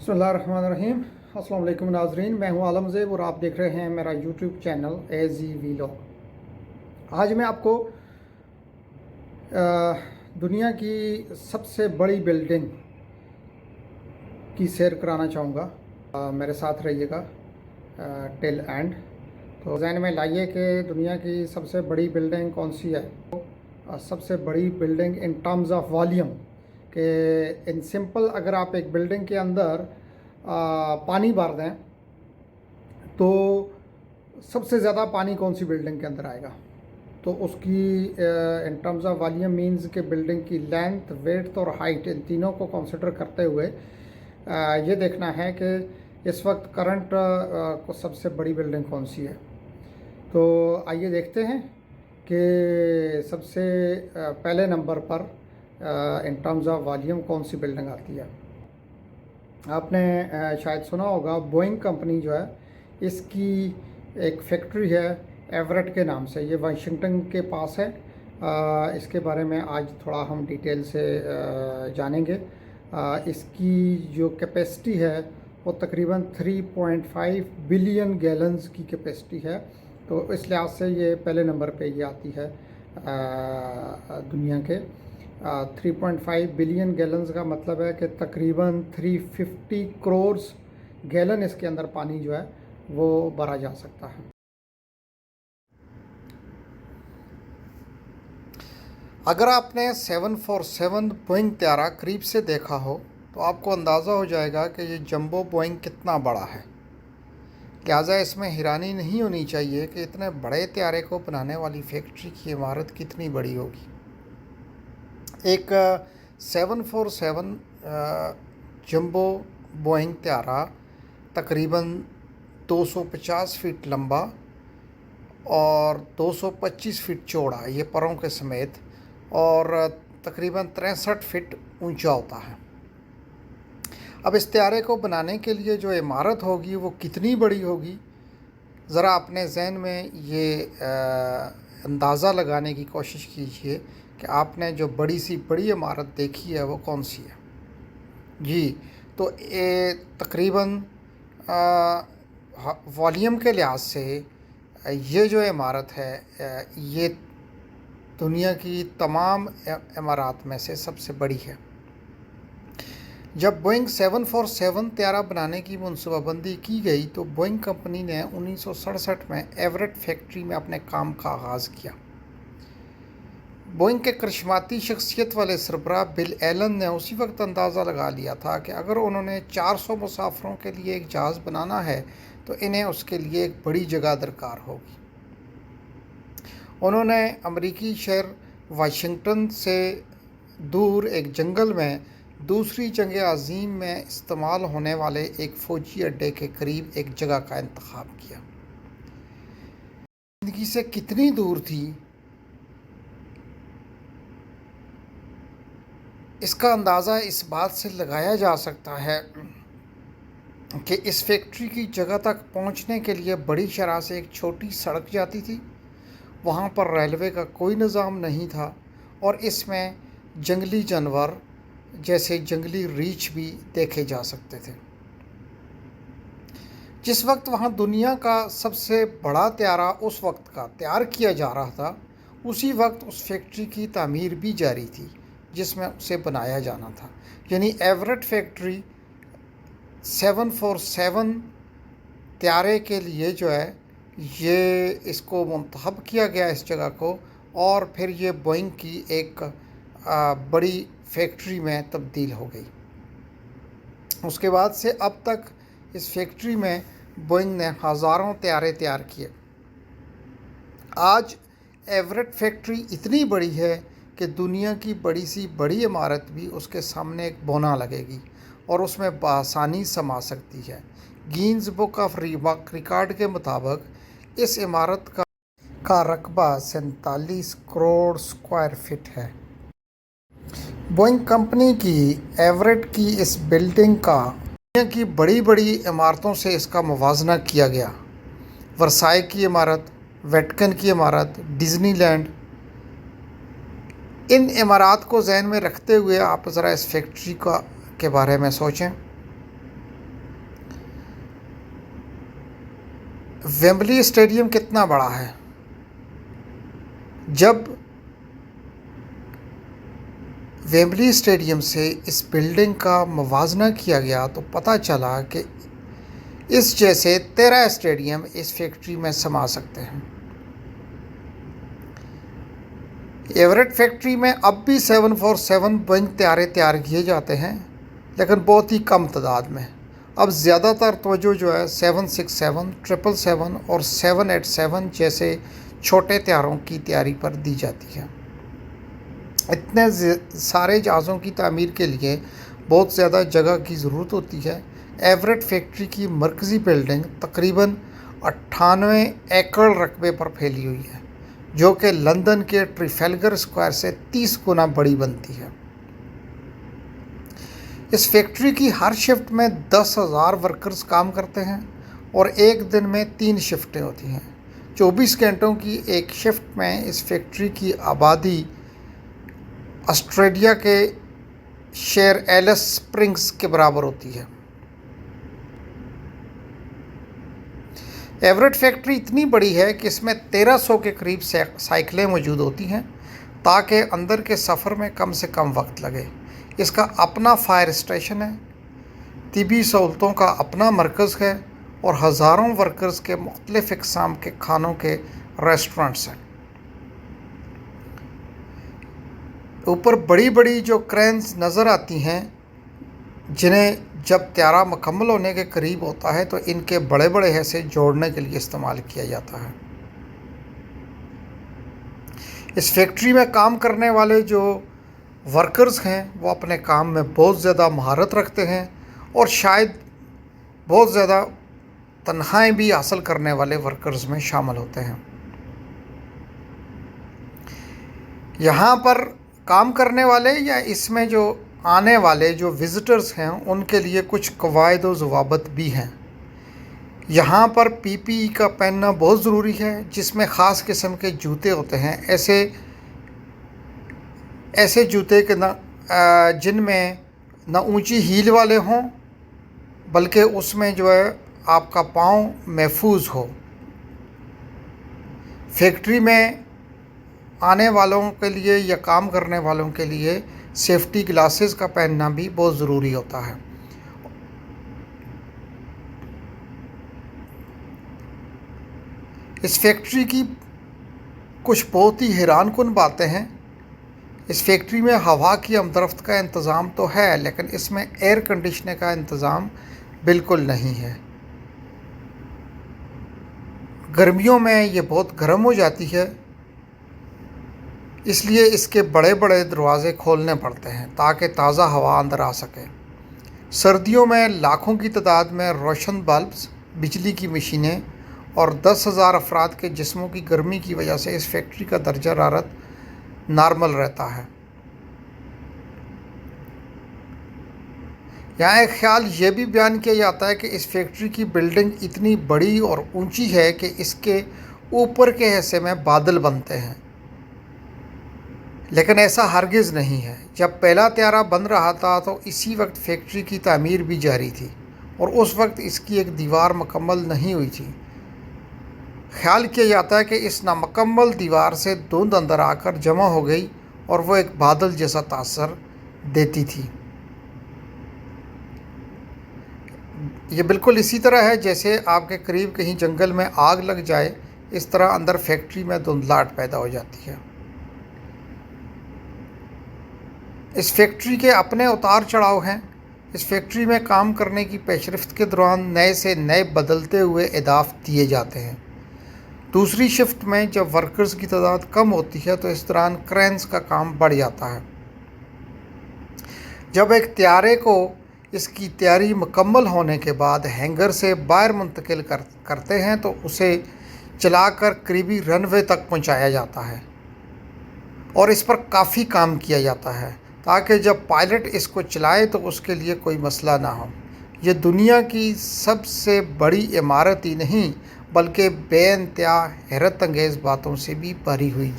बिस्मिल्लाहिर्रहमानिर्रहीम। अस्सलाम वालेकुम नाज़रीन, मैं हूं आलम ज़ेब और आप देख रहे हैं मेरा यूट्यूब चैनल एजी व्लॉग। आज मैं आपको दुनिया की सबसे बड़ी बिल्डिंग की सैर कराना चाहूँगा। मेरे साथ रहिएगा टिल एंड। तो ज़हन में लाइए कि दुनिया की सबसे बड़ी बिल्डिंग कौन सी है। सबसे बड़ी building in terms of volume, कि इन सिंपल अगर आप एक बिल्डिंग के अंदर पानी भर दें तो सबसे ज़्यादा पानी कौन सी बिल्डिंग के अंदर आएगा। तो उसकी in terms of volume means कि बिल्डिंग की लेंथ, वेड्थ और हाइट, इन तीनों को कंसिडर करते हुए ये देखना है कि इस वक्त करंट को सबसे बड़ी बिल्डिंग कौन सी है। तो आइए देखते हैं कि सबसे पहले नंबर पर इन टर्म्स ऑफ वॉल्यूम कौन सी बिल्डिंग आती है। आपने शायद सुना होगा, बोइंग कंपनी जो है इसकी एक फैक्ट्री है एवरेट के नाम से, ये वाशिंगटन के पास है। इसके बारे में आज थोड़ा हम डिटेल से जानेंगे। इसकी जो कैपेसिटी है वो तकरीबन 3.5 बिलियन गैलन्स की कैपेसिटी है। तो इस लिहाज से ये पहले नंबर पे ये आती है दुनिया के। 3.5 बिलियन गैलन्स का मतलब है कि तकरीबन 350 करोड़ गैलन इसके अंदर पानी जो है वो भरा जा सकता है। अगर आपने 747 बोइंग त्यारा करीब से देखा हो तो आपको अंदाज़ा हो जाएगा कि ये जंबो बोइंग कितना बड़ा है। लिहाजा इसमें हैरानी नहीं होनी चाहिए कि इतने बड़े त्यारे को बनाने वाली फैक्ट्री की इमारत कितनी बड़ी होगी। एक 747 जंबो बोइंग त्यारा तकरीबन 250 फीट लंबा और 225 फीट चौड़ा, ये परों के समेत, और तकरीबन 63 फीट ऊंचा होता है। अब इस त्यारे को बनाने के लिए जो इमारत होगी वो कितनी बड़ी होगी, ज़रा अपने जहन में ये अंदाज़ा लगाने की कोशिश कीजिए कि आपने जो बड़ी सी बड़ी इमारत देखी है वो कौन सी है। जी, तो ये तकरीबन वॉल्यूम के लिहाज से ये जो इमारत है ये दुनिया की तमाम इमारत में से सबसे बड़ी है। जब बोइंग 747 त्यारा बनाने की मनसूबाबंदी की गई तो बोइंग कंपनी ने 1967 में एवरेट फैक्ट्री में अपने काम का आगाज़ किया। बोइंग के करिश्माती शख्सियत वाले सरबराह बिल एलन ने उसी वक्त अंदाज़ा लगा लिया था कि अगर उन्होंने 400 मुसाफिरों के लिए एक जहाज़ बनाना है तो इन्हें उसके लिए एक बड़ी जगह दरकार होगी। उन्होंने अमेरिकी शहर वाशिंगटन से दूर एक जंगल में दूसरी जंग अज़ीम में इस्तेमाल होने वाले एक फ़ौजी अड्डे के करीब एक जगह का इंतखाब किया। ज़िंदगी से कितनी दूर थी इसका अंदाज़ा इस बात से लगाया जा सकता है कि इस फैक्ट्री की जगह तक पहुंचने के लिए बड़ी शरह से एक छोटी सड़क जाती थी। वहां पर रेलवे का कोई निज़ाम नहीं था और इसमें जंगली जानवर जैसे जंगली रीछ भी देखे जा सकते थे। जिस वक्त वहां दुनिया का सबसे बड़ा त्यारा उस वक्त का तैयार किया जा रहा था, उसी वक्त उस फैक्ट्री की तामीर भी जारी थी जिसमें उसे बनाया जाना था। यानी एवरेट फैक्ट्री 747 त्यारे के लिए जो है ये इसको मुंतखब किया गया इस जगह को, और फिर ये बोइंग की एक बड़ी फैक्ट्री में तब्दील हो गई। उसके बाद से अब तक इस फैक्ट्री में बोइंग ने हज़ारों त्यारे तैयार किए। आज एवरेट फैक्ट्री इतनी बड़ी है कि दुनिया की बड़ी सी बड़ी इमारत भी उसके सामने एक बोना लगेगी और उसमें बआसानी समा सकती है। गिनीज बुक ऑफ रिकॉर्ड के मुताबिक इस इमारत का रकबा 47 करोड़ स्क्वायर फीट है। बोइंग कंपनी की एवरेट की इस बिल्डिंग का दुनिया की बड़ी बड़ी इमारतों से इसका मुवाजना किया गया। वर्साई की इमारत, वेटिकन की इमारत, डिज्नीलैंड, इन इमारत को जहन में रखते हुए आप ज़रा इस फैक्ट्री के बारे में सोचें। वेम्बली स्टेडियम कितना बड़ा है। जब वेम्बली स्टेडियम से इस बिल्डिंग का मुवाजना किया गया तो पता चला कि इस जैसे 13 स्टेडियम इस फैक्ट्री में समा सकते हैं। एवरेट फैक्ट्री में अब भी 747 बोइंग तैयार किए जाते हैं, लेकिन बहुत ही कम तादाद में। अब ज़्यादातर तवज्जो जो है 767, 777 और 787 जैसे छोटे तैयारों की तैयारी पर दी जाती है। इतने सारे जहाज़ों की तामीर के लिए बहुत ज़्यादा जगह की ज़रूरत होती है। एवरेट फैक्ट्री की मरकज़ी बिल्डिंग तकरीबन 98 एकड़ रकबे पर फैली हुई है, जो कि लंदन के ट्रिफेलगर स्क्वायर से 30 गुना बड़ी बनती है। इस फैक्ट्री की हर शिफ्ट में 10,000 वर्कर्स काम करते हैं और एक दिन में 3 शिफ्टें होती हैं। 24 घंटों की एक शिफ्ट में इस फैक्ट्री की आबादी ऑस्ट्रेलिया के शहर एलिस स्प्रिंग्स के बराबर होती है। एवरेट फैक्ट्री इतनी बड़ी है कि इसमें 1300 के करीब साइकिलें मौजूद होती हैं, ताकि अंदर के सफ़र में कम से कम वक्त लगे। इसका अपना फायर स्टेशन है, तिबी सहूलतों का अपना मरकज़ है और हज़ारों वर्कर्स के मुख्तलिफ़ इक़साम के खानों के रेस्टोरेंट्स हैं। ऊपर बड़ी बड़ी जो क्रेन्स नज़र आती हैं, जिन्हें जब त्यारा मुकम्मल होने के करीब होता है तो इनके बड़े बड़े हिस्से जोड़ने के लिए इस्तेमाल किया जाता है। इस फैक्ट्री में काम करने वाले जो वर्कर्स हैं वो अपने काम में बहुत ज़्यादा महारत रखते हैं और शायद बहुत ज़्यादा तनख्वाहें भी हासिल करने वाले वर्कर्स में शामिल होते हैं। यहाँ पर काम करने वाले या इसमें जो आने वाले जो विज़िटर्स हैं उनके लिए कुछ कवायद व ज़वाबित भी हैं। यहाँ पर पीपीई का पहनना बहुत ज़रूरी है, जिसमें ख़ास किस्म के जूते होते हैं। ऐसे जूते के जिनमें न ऊंची हील वाले हों, बल्कि उसमें जो है आपका पाँव महफूज हो। फैक्ट्री में आने वालों के लिए या काम करने वालों के लिए सेफ्टी ग्लासेस का पहनना भी बहुत ज़रूरी होता है। इस फैक्ट्री की कुछ बहुत ही हैरानकुन बातें हैं। इस फैक्ट्री में हवा की हमदरफ्त का इंतज़ाम तो है, लेकिन इसमें एयर कंडीशनर का इंतज़ाम बिल्कुल नहीं है। गर्मियों में ये बहुत गर्म हो जाती है, इसलिए इसके बड़े बड़े दरवाज़े खोलने पड़ते हैं ताकि ताज़ा हवा अंदर आ सके। सर्दियों में लाखों की तादाद में रोशन बल्ब्स, बिजली की मशीनें और 10,000 अफराद के जिस्मों की गर्मी की वजह से इस फैक्ट्री का दर्जा हरारत नॉर्मल रहता है। यहाँ एक ख्याल ये भी बयान किया जाता है कि इस फैक्ट्री की बिल्डिंग इतनी बड़ी और ऊंची है कि इसके ऊपर के हिस्से में बादल बनते हैं, लेकिन ऐसा हरगिज़ नहीं है। जब पहला त्यारा बन रहा था तो इसी वक्त फैक्ट्री की तामीर भी जारी थी और उस वक्त इसकी एक दीवार मुकम्मल नहीं हुई थी। ख्याल किया जाता है कि इस नामुकम्मल दीवार से धुंध अंदर आकर जमा हो गई और वो एक बादल जैसा तासर देती थी। ये बिल्कुल इसी तरह है जैसे आपके करीब कहीं जंगल में आग लग जाए, इस तरह अंदर फैक्ट्री में धुंधलाहट पैदा हो जाती है। इस फैक्ट्री के अपने उतार चढ़ाव हैं। इस फैक्ट्री में काम करने की पेशरफ्त के दौरान नए से नए बदलते हुए अहदाफ दिए जाते हैं। दूसरी शिफ्ट में जब वर्कर्स की तादाद कम होती है तो इस दौरान क्रेन्स का काम बढ़ जाता है। जब एक त्यारे को इसकी तैयारी मुकम्मल होने के बाद हैंगर से बाहर मुंतकिल करते हैं तो उसे चलाकर करीबी रनवे तक पहुंचाया जाता है और इस पर काफ़ी काम किया जाता है ताकि जब पायलट इसको चलाए तो उसके लिए कोई मसला ना हो। ये दुनिया की सबसे बड़ी इमारत ही नहीं बल्कि बेइंतहा हैरत अंगेज़ बातों से भी भरी हुई